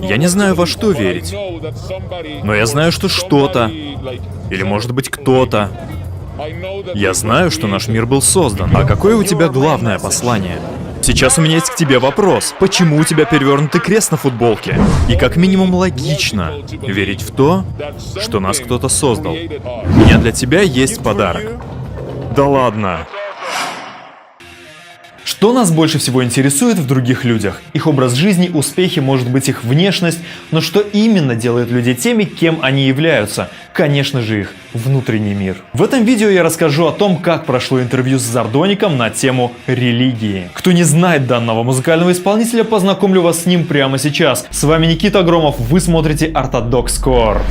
Я не знаю, во что верить. Но я знаю, что что-то, или может быть кто-то. Я знаю, что наш мир был создан. А какое у тебя главное послание? Сейчас у меня есть к тебе вопрос. Почему у тебя перевернутый крест на футболке? И как минимум логично верить в то, что нас кто-то создал. У меня для тебя есть подарок. Да ладно. Что нас больше всего интересует в других людях? Их образ жизни, успехи, может быть их внешность, но что именно делает людей теми, кем они являются? Конечно же их внутренний мир. В этом видео я расскажу о том, как прошло интервью с Зардоником на тему религии. Кто не знает данного музыкального исполнителя, познакомлю вас с ним прямо сейчас. С вами Никита Громов, вы смотрите Orthodox Core.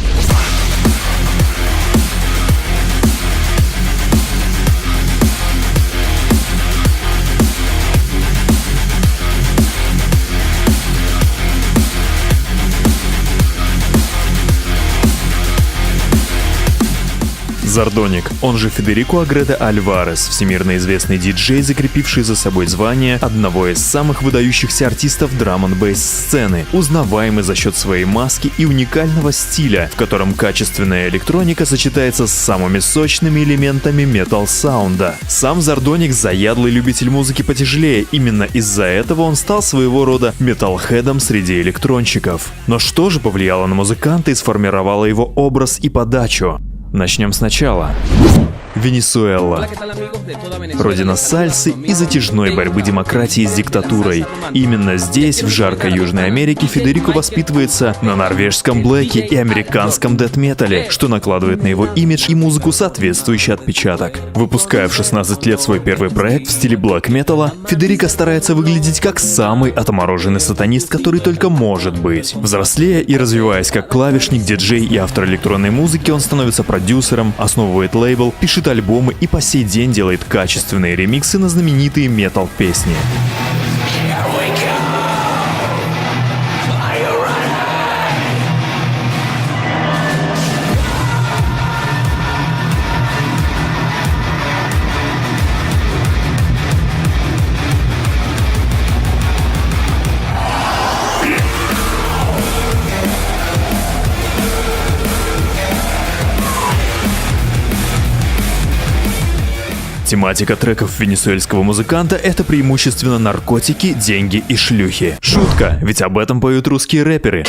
Зардоник, он же Федерико Агреде Альварес, всемирно известный диджей, закрепивший за собой звание одного из самых выдающихся артистов драм-н-бейс сцены, узнаваемый за счет своей маски и уникального стиля, в котором качественная электроника сочетается с самыми сочными элементами метал-саунда. Сам Зардоник заядлый любитель музыки потяжелее, именно из-за этого он стал своего рода металлхедом среди электронщиков. Но что же повлияло на музыканта и сформировало его образ и подачу? Начнем сначала. Венесуэла. Родина сальсы и затяжной борьбы демократии с диктатурой. Именно здесь, в жаркой Южной Америке, Федерико воспитывается на норвежском блэке и американском дэт-метале, что накладывает на его имидж и музыку соответствующий отпечаток. Выпуская в 16 лет свой первый проект в стиле блэк-металла, Федерико старается выглядеть как самый отмороженный сатанист, который только может быть. Взрослея и развиваясь как клавишник, диджей и автор электронной музыки, он становится продюсером, основывает лейбл, пишет альбомы и по сей день делает качественные ремиксы на знаменитые метал-песни. Тематика треков венесуэльского музыканта — это преимущественно наркотики, деньги и шлюхи. Шутка, ведь об этом поют русские рэперы.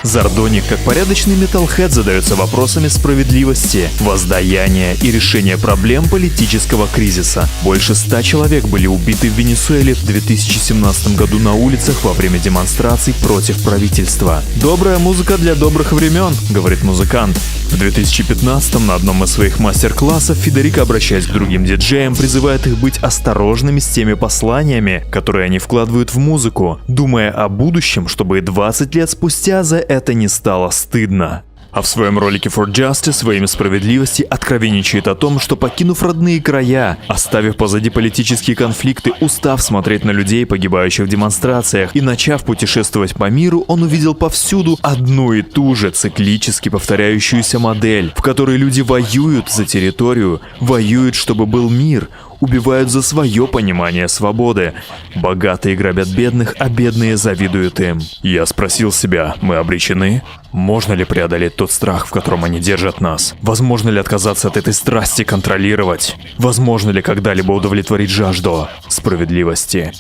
Зардоник, как порядочный металлхед, задается вопросами справедливости, воздаяния и решения проблем политического кризиса. Больше 100 человек были убиты в Венесуэле в 2017 году на улицах во время демонстраций против правительства. «Добрая музыка для добрых времен», — говорит музыкант. В 2015 на одном из своих мастер-классов Федерико, обращаясь к другим диджеям, призывает их быть осторожными с теми посланиями, которые они вкладывают в музыку, думая о будущем, чтобы 20 лет спустя за это не стало стыдно. А в своем ролике For Justice во имя справедливости откровенничает о том, что, покинув родные края, оставив позади политические конфликты, устав смотреть на людей, погибающих в демонстрациях, и начав путешествовать по миру, он увидел повсюду одну и ту же циклически повторяющуюся модель, в которой люди воюют за территорию, воюют, чтобы был мир, убивают за свое понимание свободы. Богатые грабят бедных, а бедные завидуют им. Я спросил себя, мы обречены? Можно ли преодолеть тот страх, в котором они держат нас? Возможно ли отказаться от этой страсти контролировать? Возможно ли когда-либо удовлетворить жажду справедливости?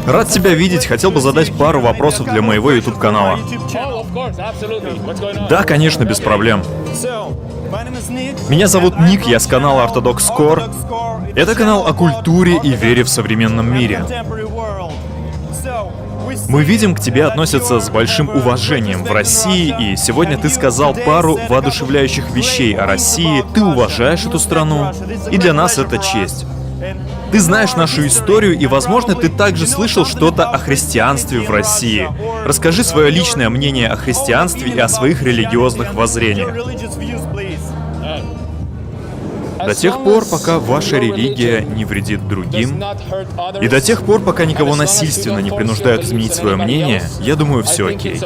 Рад тебя видеть, хотел бы задать пару вопросов для моего YouTube-канала. Да, конечно, без проблем. Меня зовут Ник, я с канала Orthodox Core. Это канал о культуре и вере в современном мире. Мы видим, к тебе относятся с большим уважением в России, и сегодня ты сказал пару воодушевляющих вещей о России. Ты уважаешь эту страну, и для нас это честь. Ты знаешь нашу историю, и, возможно, ты также слышал что-то о христианстве в России. Расскажи свое личное мнение о христианстве и о своих религиозных воззрениях. До тех пор, пока ваша религия не вредит другим, и до тех пор, пока никого насильственно не принуждают изменить свое мнение, я думаю, все окей.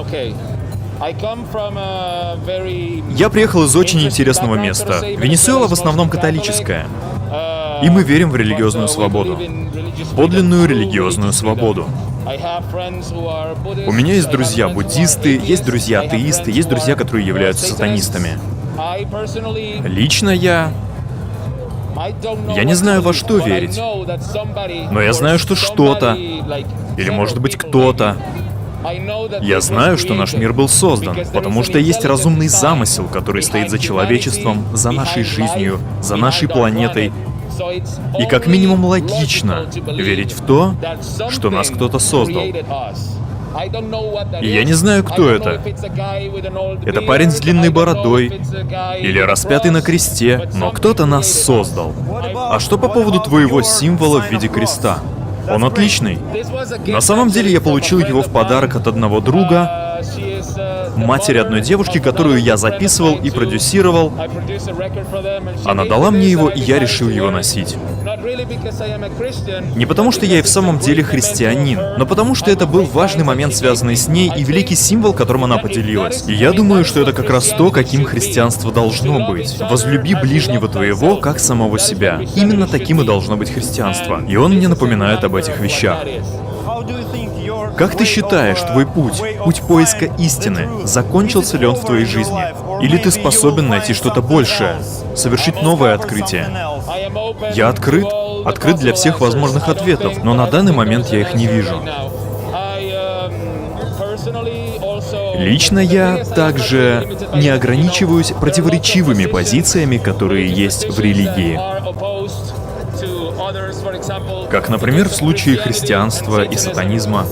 Я приехал из очень интересного места. Венесуэла в основном католическая. И мы верим в религиозную свободу. Подлинную религиозную свободу. У меня есть друзья буддисты, есть друзья атеисты, есть друзья, которые являются сатанистами. Лично я не знаю, во что верить. Но я знаю, что что-то, или может быть кто-то. Я знаю, что наш мир был создан, потому что есть разумный замысел, который стоит за человечеством, за нашей жизнью, за нашей планетой. И как минимум логично верить в то, что нас кто-то создал. И я не знаю, кто это. Это парень с длинной бородой или распятый на кресте, но кто-то нас создал. А что по поводу твоего символа в виде креста? Он отличный. На самом деле я получил его в подарок от одного друга, матери одной девушки, которую я записывал и продюсировал. Она дала мне его, и я решил его носить. Не потому, что я и в самом деле христианин, но потому, что это был важный момент, связанный с ней, и великий символ, которым она поделилась. И я думаю, что это как раз то, каким христианство должно быть. Возлюби ближнего твоего, как самого себя. Именно таким и должно быть христианство. И он мне напоминает об этих вещах. Как ты считаешь, твой путь поиска истины, закончился ли он в твоей жизни? Или ты способен найти что-то большее, совершить новое открытие? Я открыт для всех возможных ответов, но на данный момент я их не вижу. Лично я также не ограничиваюсь противоречивыми позициями, которые есть в религии. Как, например, в случае христианства и сатанизма.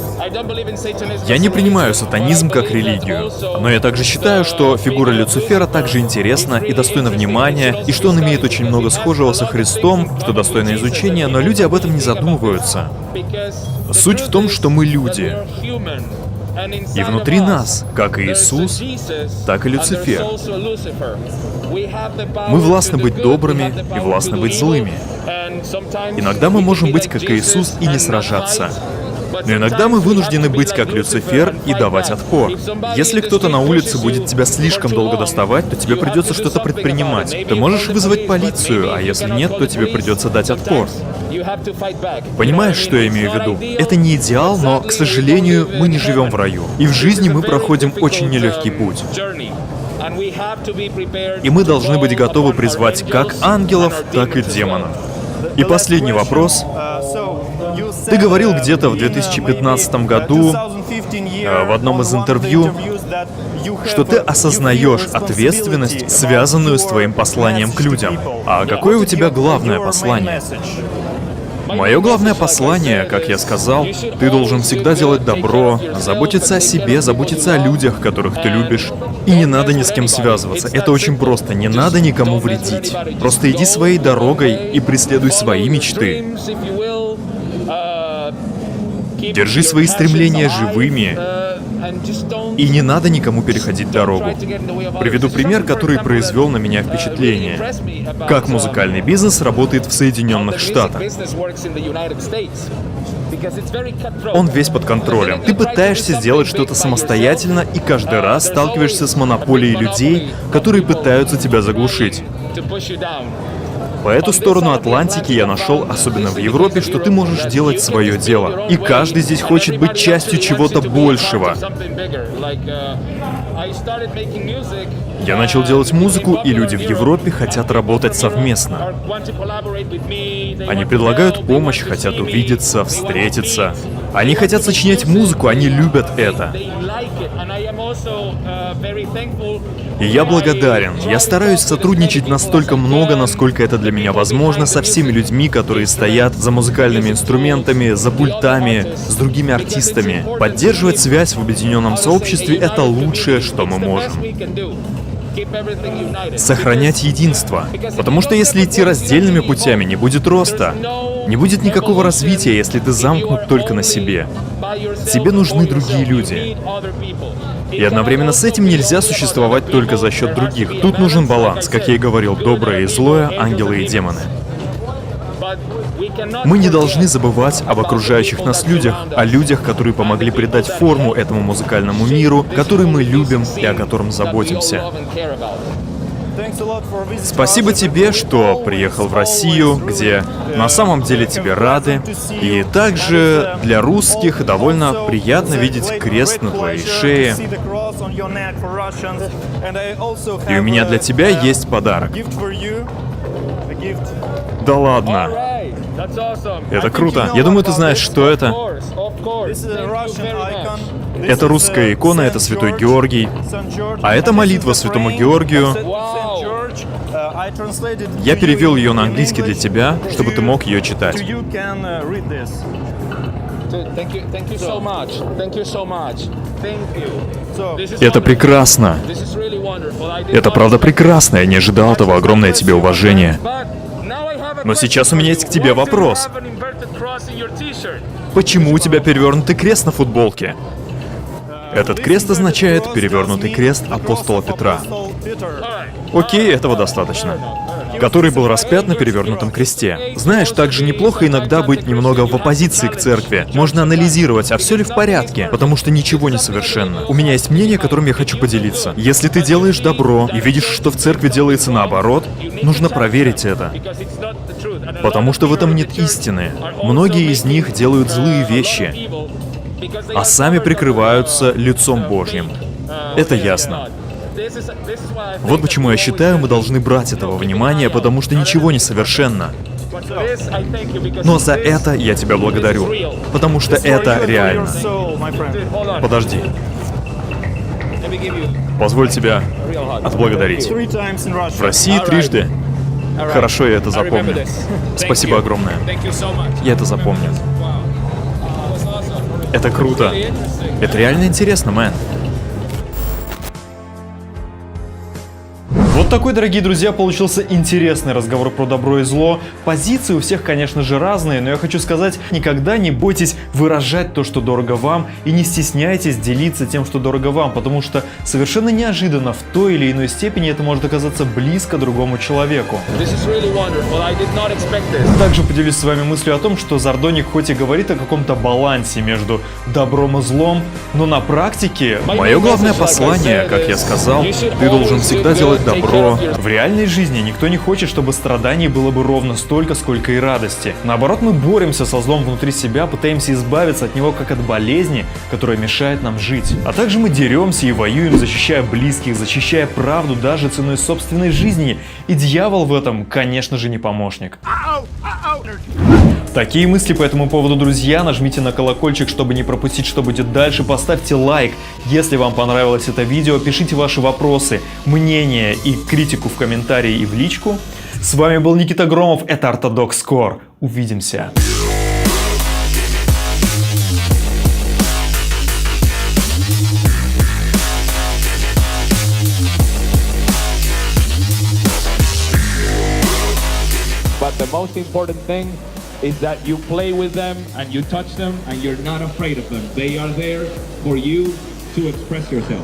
Я не принимаю сатанизм как религию, но я также считаю, что фигура Люцифера также интересна и достойна внимания, и что он имеет очень много схожего со Христом, что достойно изучения, но люди об этом не задумываются. Суть в том, что мы люди. И внутри нас, как и Иисус, так и Люцифер. Мы властны быть добрыми и властны быть злыми. Иногда мы можем быть как Иисус и не сражаться. Но иногда мы вынуждены быть как Люцифер и давать отпор. Если кто-то на улице будет тебя слишком долго доставать, то тебе придется что-то предпринимать. Ты можешь вызвать полицию, а если нет, то тебе придется дать отпор. Понимаешь, что я имею в виду? Это не идеал, но, к сожалению, мы не живем в раю. И в жизни мы проходим очень нелегкий путь. И мы должны быть готовы призвать как ангелов, так и демонов. И последний вопрос. Ты говорил где-то в 2015 году в одном из интервью, что ты осознаешь ответственность, связанную с твоим посланием к людям. А какое у тебя главное послание? Мое главное послание, как я сказал, ты должен всегда делать добро, заботиться о себе, заботиться о людях, которых ты любишь. И не надо ни с кем связываться. Это очень просто. Не надо никому вредить. Просто иди своей дорогой и преследуй свои мечты. Держи свои стремления живыми. И не надо никому переходить дорогу. Приведу пример, который произвел на меня впечатление. Как музыкальный бизнес работает в Соединенных Штатах. Он весь под контролем. Ты пытаешься сделать что-то самостоятельно, и каждый раз сталкиваешься с монополией людей, которые пытаются тебя заглушить. По эту сторону Атлантики я нашел, особенно в Европе, что ты можешь делать свое дело. И каждый здесь хочет быть частью чего-то большего. Я начал делать музыку, и люди в Европе хотят работать совместно. Они предлагают помощь, хотят увидеться, встретиться. Они хотят сочинять музыку, они любят это. И я благодарен. Я стараюсь сотрудничать настолько много, насколько это для меня возможно, со всеми людьми, которые стоят за музыкальными инструментами, за пультами, с другими артистами. Поддерживать связь в объединенном сообществе — это лучшее, что мы можем. Сохранять единство. Потому что если идти раздельными путями, не будет роста. Не будет никакого развития, если ты замкнут только на себе. Тебе нужны другие люди. И одновременно с этим нельзя существовать только за счет других. Тут нужен баланс, как я и говорил, доброе и злое, ангелы и демоны. Мы не должны забывать об окружающих нас людях, о людях, которые помогли придать форму этому музыкальному миру, который мы любим и о котором заботимся. Спасибо тебе, что приехал в Россию, где на самом деле тебе рады. И также для русских довольно приятно видеть крест на твоей шее. И у меня для тебя есть подарок. Да ладно. Это круто. Я думаю, ты знаешь, что это. Это русская икона, это Святой Георгий. А это молитва Святому Георгию. Я перевел ее на английский для тебя, чтобы ты мог ее читать. Это прекрасно. Это правда прекрасно. Я не ожидал этого. Огромное тебе уважение. Но сейчас у меня есть к тебе вопрос. Почему у тебя перевернутый крест на футболке? Этот крест означает перевернутый крест апостола Петра. Окей, этого достаточно. Который был распят на перевернутом кресте. Знаешь, также неплохо иногда быть немного в оппозиции к церкви. Можно анализировать, а все ли в порядке, потому что ничего не совершенно. У меня есть мнение, которым я хочу поделиться. Если ты делаешь добро и видишь, что в церкви делается наоборот, нужно проверить это. Потому что в этом нет истины. Многие из них делают злые вещи, а сами прикрываются лицом Божьим. Это ясно. Вот почему я считаю, мы должны брать этого внимания, потому что ничего не совершенно. Но за это я тебя благодарю, потому что это реально. Подожди. Позволь тебя отблагодарить. В России трижды. Хорошо, я это запомню. Спасибо огромное. Я это запомню. Это круто. Это реально интересно, мэн. Вот такой, дорогие друзья, получился интересный разговор про добро и зло. Позиции у всех, конечно же, разные, но я хочу сказать, никогда не бойтесь выражать то, что дорого вам, и не стесняйтесь делиться тем, что дорого вам, потому что совершенно неожиданно в той или иной степени это может оказаться близко другому человеку. Также поделюсь с вами мыслью о том, что Зардоник хоть и говорит о каком-то балансе между добром и злом, но на практике мое главное послание, как я сказал, ты должен всегда делать добро. В реальной жизни никто не хочет, чтобы страданий было бы ровно столько, сколько и радости. Наоборот, мы боремся со злом внутри себя, пытаемся избавиться от него как от болезни, которая мешает нам жить. А также мы деремся и воюем, защищая близких, защищая правду даже ценой собственной жизни. И дьявол в этом, конечно же, не помощник. Такие мысли по этому поводу, друзья. Нажмите на колокольчик, чтобы не пропустить, что будет дальше. Поставьте лайк, если вам понравилось это видео. Пишите ваши вопросы, мнения и критику в комментарии и в личку. С вами был Никита Громов, это Ортодокс Кор. Увидимся. But the most important thing is that you play with them and you touch them and you're not afraid of them. They are there for you to express yourself.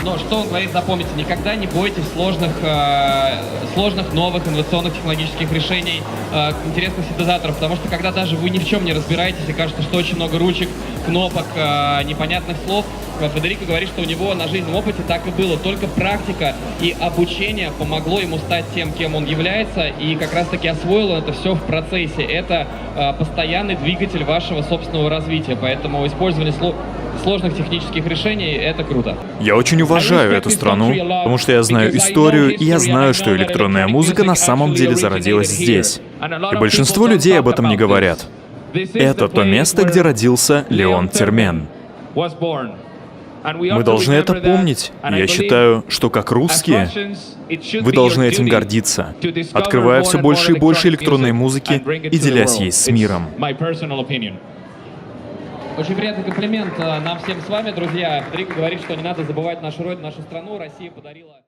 Но что он говорит, запомните, никогда не бойтесь сложных, новых инновационных технологических решений, интересных синтезаторов, потому что когда даже вы ни в чем не разбираетесь и кажется, что очень много ручек, кнопок, непонятных слов, Федерико говорит, что у него на жизненном опыте так и было. Только практика и обучение помогло ему стать тем, кем он является, и как раз-таки освоил он это все в процессе. Это постоянный двигатель вашего собственного развития, поэтому использование сложных технических решений — это круто. Я очень уважаю эту страну, потому что я знаю историю, и я знаю, что электронная музыка на самом деле зародилась здесь. И большинство людей об этом не говорят. Это то место, где родился Леон Термен. Мы должны это помнить, и я считаю, что как русские, вы должны этим гордиться, открывая все больше и больше электронной музыки и делясь ей с миром. Очень приятный комплимент нам всем с вами, друзья. Федерико говорит, что не надо забывать нашу родину, нашу страну. Россия подарила...